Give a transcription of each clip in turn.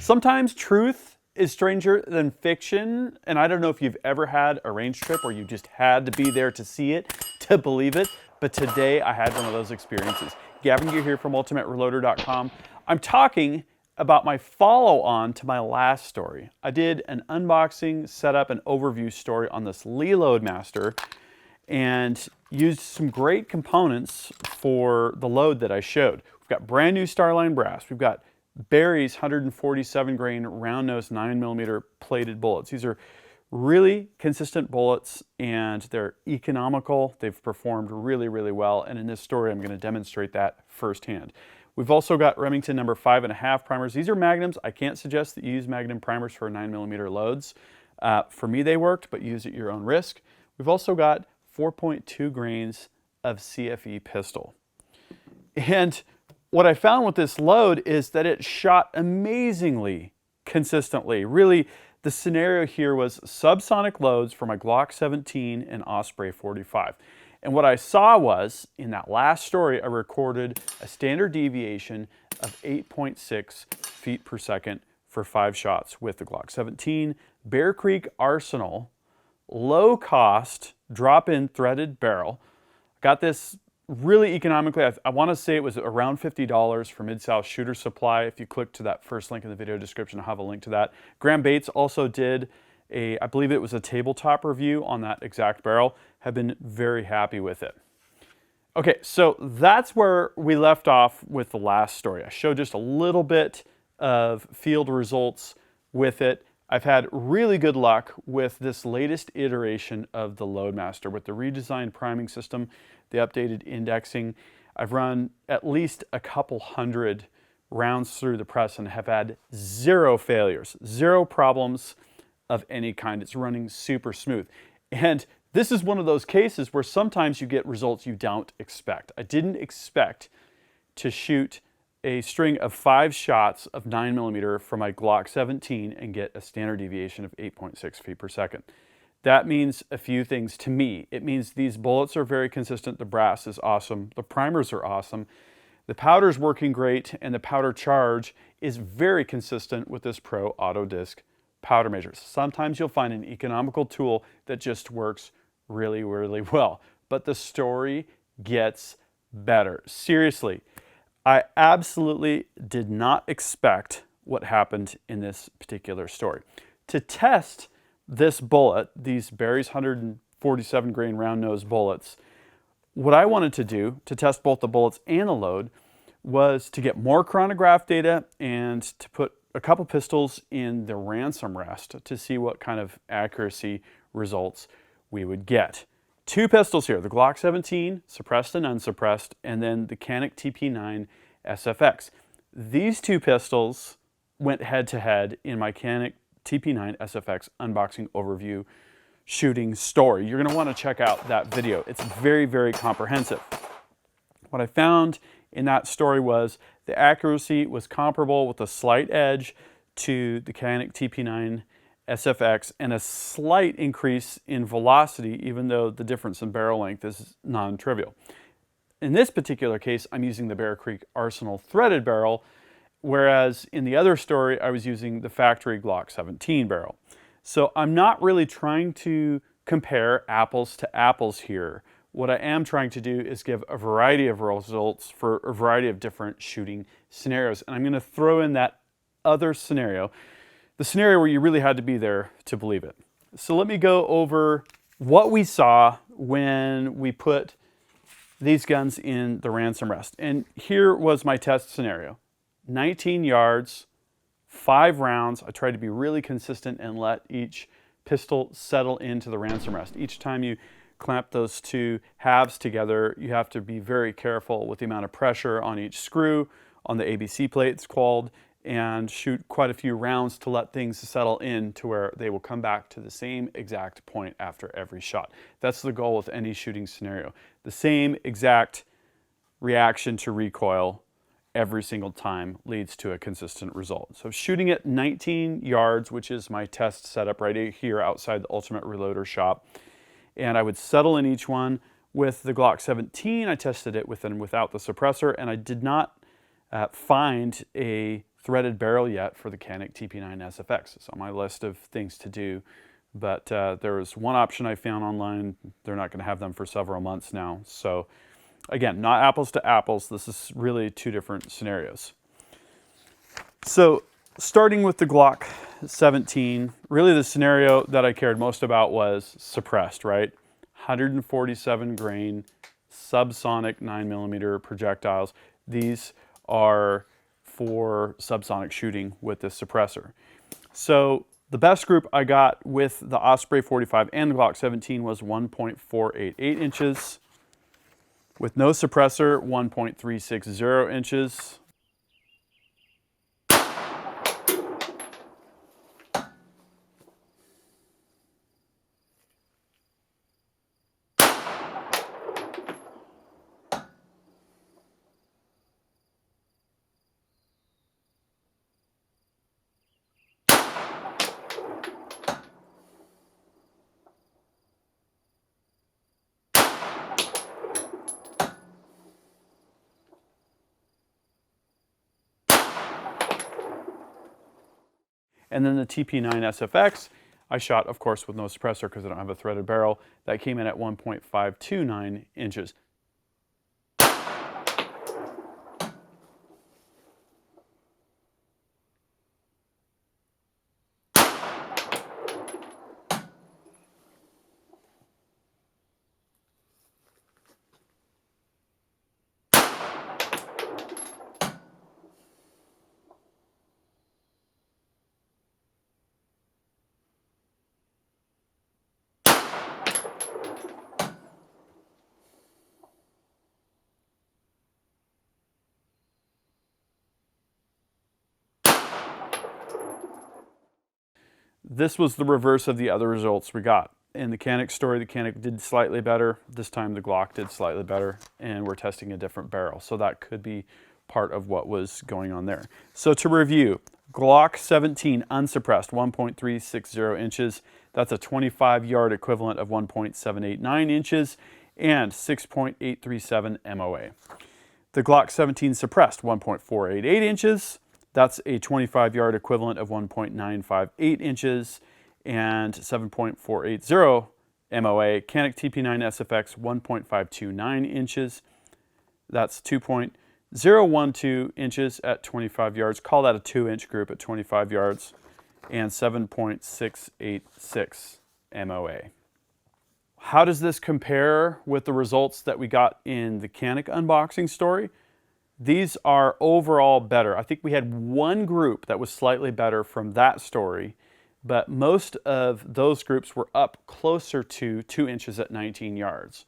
Sometimes truth is stranger than fiction, and I don't know if you've ever had a range trip where you just had to be there to see it, to believe it, but today I had one of those experiences. Gavin Gear here from UltimateReloader.com. I'm talking about my follow-on to my last story. I did an unboxing, setup, and overview story on this Lee Loadmaster and used some great components for the load that I showed. We've got brand new Starline brass. We've got Barry's 147 grain round nose 9mm plated bullets. These are really consistent bullets and they're economical. They've performed really, really well. And in this story, I'm going to demonstrate that firsthand. We've also got Remington number 5.5 primers. These are magnums. I can't suggest that you use magnum primers for 9mm loads. For me, they worked, but use at your own risk. We've also got 4.2 grains of CFE pistol. And what I found with this load is that it shot amazingly consistently. Really, the scenario here was subsonic loads for my Glock 17 and Osprey 45. And what I saw was, in that last story, I recorded a standard deviation of 8.6 feet per second for 5 shots with the Glock 17, Bear Creek Arsenal, low cost, drop-in threaded barrel. Got this really economically. I want to say it was around $50 for Mid-South Shooter Supply. If you click to that first link in the video description, I'll have a link to that. Graham Bates also did I believe it was a tabletop review on that exact barrel. Have been very happy with it. Okay, so that's where we left off with the last story. I showed just a little bit of field results with it. I've had really good luck with this latest iteration of the Loadmaster with the redesigned priming system, the updated indexing. I've run at least a couple hundred rounds through the press and have had 0 failures, 0 problems of any kind. It's running super smooth. And this is one of those cases where sometimes you get results you don't expect. I didn't expect to shoot a string of 5 shots of 9mm from my Glock 17 and get a standard deviation of 8.6 feet per second. That means a few things to me. It means these bullets are very consistent. The brass is awesome. The primers are awesome. The powder's working great, and the powder charge is very consistent with this Pro Auto Disc powder measure. Sometimes you'll find an economical tool that just works really, really well. But the story gets better. Seriously, I absolutely did not expect what happened in this particular story. To test this bullet, these Barry's 147 grain round nose bullets, what I wanted to do to test both the bullets and the load was to get more chronograph data and to put a couple pistols in the ransom rest to see what kind of accuracy results we would get. 2 pistols here, the Glock 17, suppressed and unsuppressed, and then the Canik Pf9 SFX. These 2 pistols went head-to-head in my Canik Pf9 SFX unboxing overview shooting story. You're going to want to check out that video. It's very, very comprehensive. What I found in that story was the accuracy was comparable with a slight edge to the Canik Pf9 SFX and a slight increase in velocity, even though the difference in barrel length is non-trivial. In this particular case, I'm using the Bear Creek Arsenal threaded barrel, whereas in the other story, I was using the factory Glock 17 barrel. So I'm not really trying to compare apples to apples here. What I am trying to do is give a variety of results for a variety of different shooting scenarios. And I'm going to throw in that other scenario, the scenario where you really had to be there to believe it. So let me go over what we saw when we put these guns in the ransom rest. And here was my test scenario. 19 yards, 5 rounds. I tried to be really consistent and let each pistol settle into the ransom rest. Each time you clamp those 2 halves together, you have to be very careful with the amount of pressure on each screw, on the ABC plate it's called, and shoot quite a few rounds to let things settle in to where they will come back to the same exact point after every shot. That's the goal with any shooting scenario. The same exact reaction to recoil every single time leads to a consistent result. So shooting at 19 yards, which is my test setup right here outside the Ultimate Reloader shop, and I would settle in each one. With the Glock 17, I tested it with and without the suppressor, and I did not find a threaded barrel yet for the Canik TP9 SFX. It's on my list of things to do, but there was one option I found online. They're not going to have them for several months now. So again, not apples to apples. This is really two different scenarios. So starting with the Glock 17, really the scenario that I cared most about was suppressed, right? 147 grain subsonic 9mm projectiles. These are for subsonic shooting with this suppressor. So the best group I got with the Osprey 45 and the Glock 17 was 1.488 inches. With no suppressor, 1.360 inches. And then the TP9 SFX, I shot, of course, with no suppressor because I don't have a threaded barrel. That came in at 1.529 inches. This was the reverse of the other results we got. In the Canik story, the Canik did slightly better. This time the Glock did slightly better, and we're testing a different barrel. So that could be part of what was going on there. So to review, Glock 17 unsuppressed, 1.360 inches. That's a 25-yard equivalent of 1.789 inches and 6.837 MOA. The Glock 17 suppressed, 1.488 inches. That's a 25-yard equivalent of 1.958 inches and 7.480 MOA. Canik TP9 SFX, 1.529 inches. That's 2.012 inches at 25 yards. Call that a 2-inch group at 25 yards. And 7.686 MOA. How does this compare with the results that we got in the Canik unboxing story? These are overall better. I think we had one group that was slightly better from that story, but most of those groups were up closer to 2 inches at 19 yards.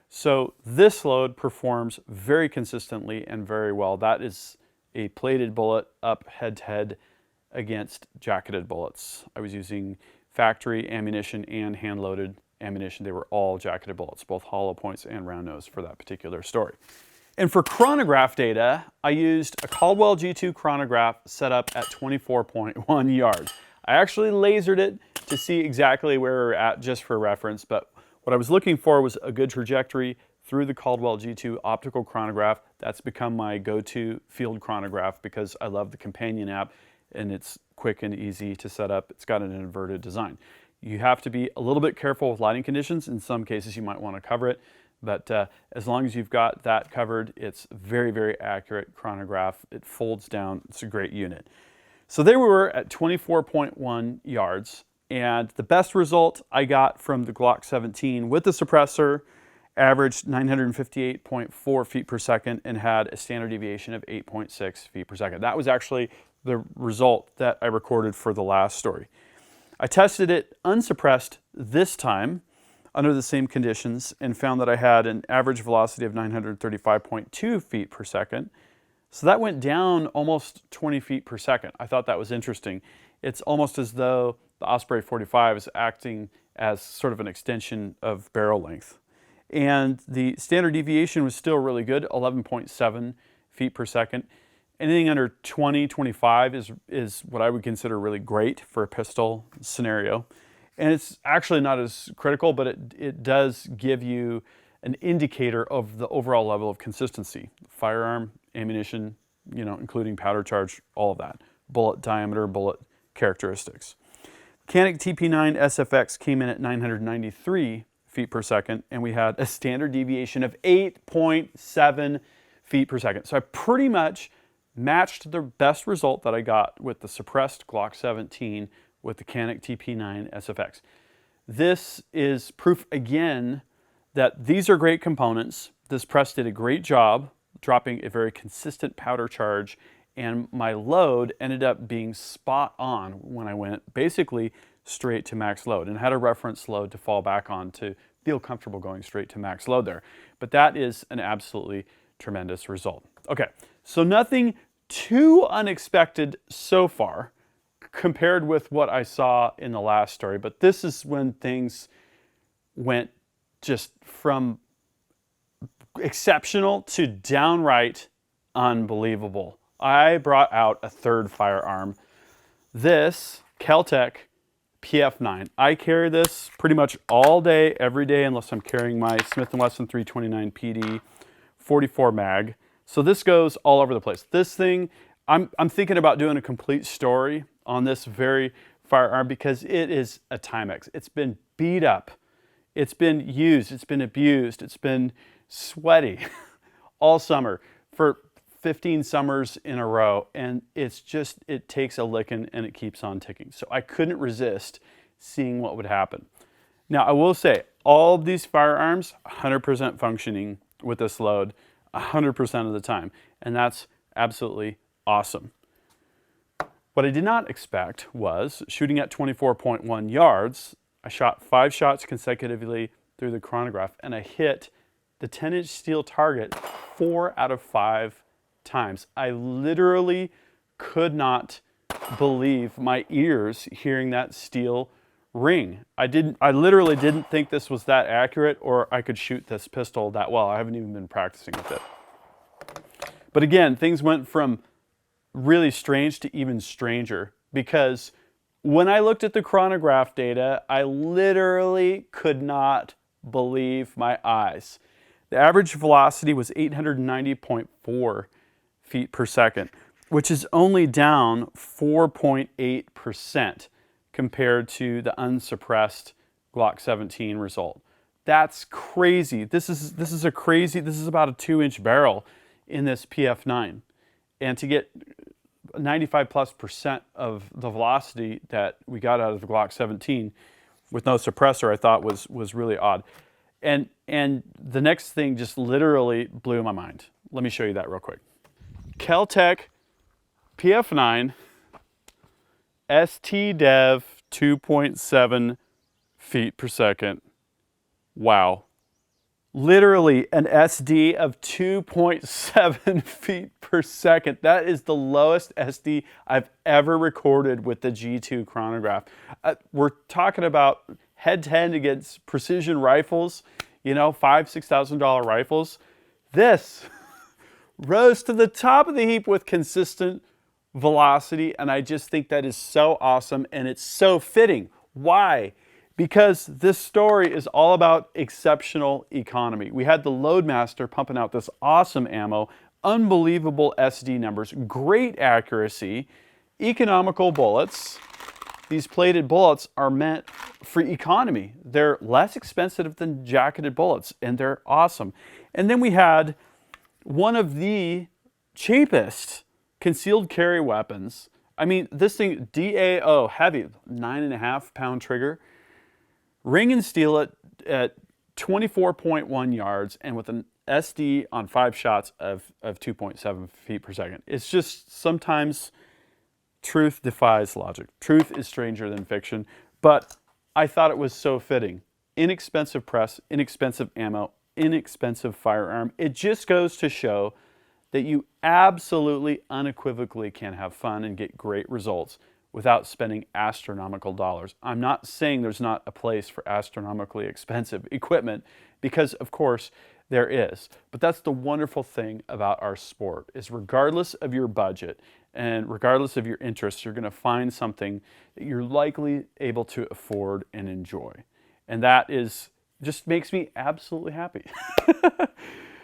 So this load performs very consistently and very well. That is a plated bullet up head-to-head against jacketed bullets. I was using factory ammunition and hand-loaded ammunition. They were all jacketed bullets, both hollow points and round nose for that particular story. And for chronograph data, I used a Caldwell G2 chronograph set up at 24.1 yards. I actually lasered it to see exactly where we're at just for reference, but what I was looking for was a good trajectory through the Caldwell G2 optical chronograph. That's become my go-to field chronograph because I love the companion app and it's quick and easy to set up. It's got an inverted design. You have to be a little bit careful with lighting conditions. In some cases you might want to cover it. But as long as you've got that covered, it's very, very accurate chronograph. It folds down. It's a great unit. So there we were at 24.1 yards. And the best result I got from the Glock 17 with the suppressor averaged 958.4 feet per second and had a standard deviation of 8.6 feet per second. That was actually the result that I recorded for the last story. I tested it unsuppressed this time under the same conditions and found that I had an average velocity of 935.2 feet per second. So that went down almost 20 feet per second. I thought that was interesting. It's almost as though the Osprey 45 is acting as sort of an extension of barrel length. And the standard deviation was still really good, 11.7 feet per second. Anything under 20, 25 is what I would consider really great for a pistol scenario. And it's actually not as critical, but it does give you an indicator of the overall level of consistency. Firearm ammunition you know, including powder charge, all of that. Bullet diameter, bullet characteristics. Canik TP9 SFX came in at 993 feet per second, and we had a standard deviation of 8.7 feet per second. So I pretty much matched the best result that I got with the suppressed Glock 17 with the Canik TP9 SFX. This is proof again that these are great components. This press did a great job dropping a very consistent powder charge, and my load ended up being spot on when I went basically straight to max load, and had a reference load to fall back on to feel comfortable going straight to max load there. But that is an absolutely tremendous result. Okay, so nothing too unexpected so far compared with what I saw in the last story, but this is when things went just from exceptional to downright unbelievable. I brought out a third firearm, this Tech Pf9. I carry this pretty much all day, every day, unless I'm carrying my Smith & Wesson 329 PD 44 mag. So this goes all over the place. This thing, I'm thinking about doing a complete story on this very firearm because it is a Timex. It's been beat up. It's been used. It's been abused. It's been sweaty all summer for 15 summers in a row, and it's just, it takes a licking and it keeps on ticking. So I couldn't resist seeing what would happen. Now I will say, all of these firearms, 100% functioning with this load 100% of the time, and that's absolutely awesome. What I did not expect was shooting at 24.1 yards. I shot 5 shots consecutively through the chronograph, and I hit the 10-inch steel target 4 out of 5 times. I literally could not believe my ears hearing that steel ring. I literally didn't think this was that accurate, or I could shoot this pistol that well. I haven't even been practicing with it. But again, things went from really strange to even stranger, because when I looked at the chronograph data, I literally could not believe my eyes. The average velocity was 890.4 feet per second, which is only down 4.8% compared to the unsuppressed Glock 17 result. That's crazy. This is about a 2-inch barrel in this Pf9. And to get 95+% of the velocity that we got out of the Glock 17 with no suppressor, I thought was really odd. And the next thing just literally blew my mind. Let me show you that real quick. Tech Pf9 ST-Dev 2.7 feet per second. Wow. Literally an SD of 2.7 feet per second. That is the lowest SD I've ever recorded with the G2 chronograph. We're talking about head-to-head against precision rifles, you know, $5,000, $6,000 rifles. This rose to the top of the heap with consistent velocity, and I just think that is so awesome, and it's so fitting. Why? Because this story is all about exceptional economy. We had the Loadmaster pumping out this awesome ammo, unbelievable SD numbers, great accuracy, economical bullets. These plated bullets are meant for economy. They're less expensive than jacketed bullets, and they're awesome. And then we had one of the cheapest concealed carry weapons. I mean, this thing, DAO, heavy, 9.5-pound trigger, ring and steel it at 24.1 yards, and with an SD on 5 shots of 2.7 feet per second. It's just, sometimes truth defies logic. Truth is stranger than fiction, but I thought it was so fitting. Inexpensive press, inexpensive ammo, inexpensive firearm. It just goes to show that you absolutely unequivocally can have fun and get great results without spending astronomical dollars. I'm not saying there's not a place for astronomically expensive equipment, because of course there is. But that's the wonderful thing about our sport, is regardless of your budget and regardless of your interests, you're gonna find something that you're likely able to afford and enjoy. And that is, just makes me absolutely happy.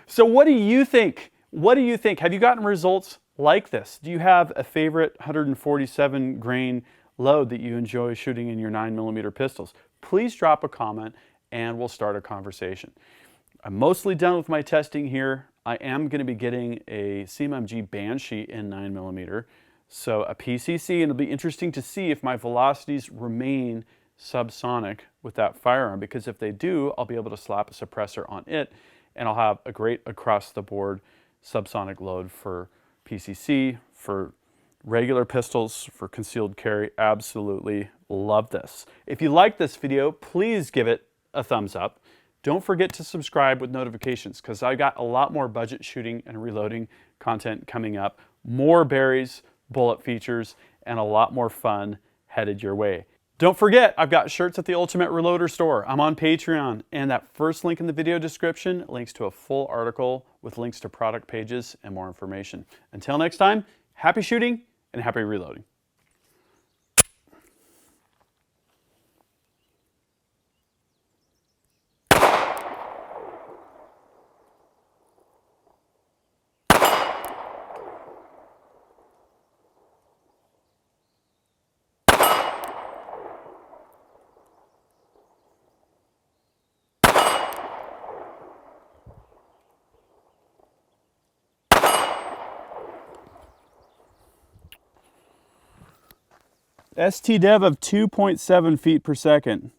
So what do you think? What do you think? Have you gotten results like this? Do you have a favorite 147 grain load that you enjoy shooting in your 9mm pistols? Please drop a comment and we'll start a conversation. I'm mostly done with my testing here. I am going to be getting a CMMG Banshee in 9mm, so a PCC, and it'll be interesting to see if my velocities remain subsonic with that firearm, because if they do, I'll be able to slap a suppressor on it and I'll have a great across-the-board subsonic load for PCC, for regular pistols, for concealed carry. Absolutely love this. If you like this video, please give it a thumbs up. Don't forget to subscribe with notifications, because I got a lot more budget shooting and reloading content coming up, more berries, bullet features, and a lot more fun headed your way. Don't forget, I've got shirts at the Ultimate Reloader store. I'm on Patreon, and that first link in the video description links to a full article with links to product pages and more information. Until next time, happy shooting and happy reloading. ST dev of 2.7 feet per second.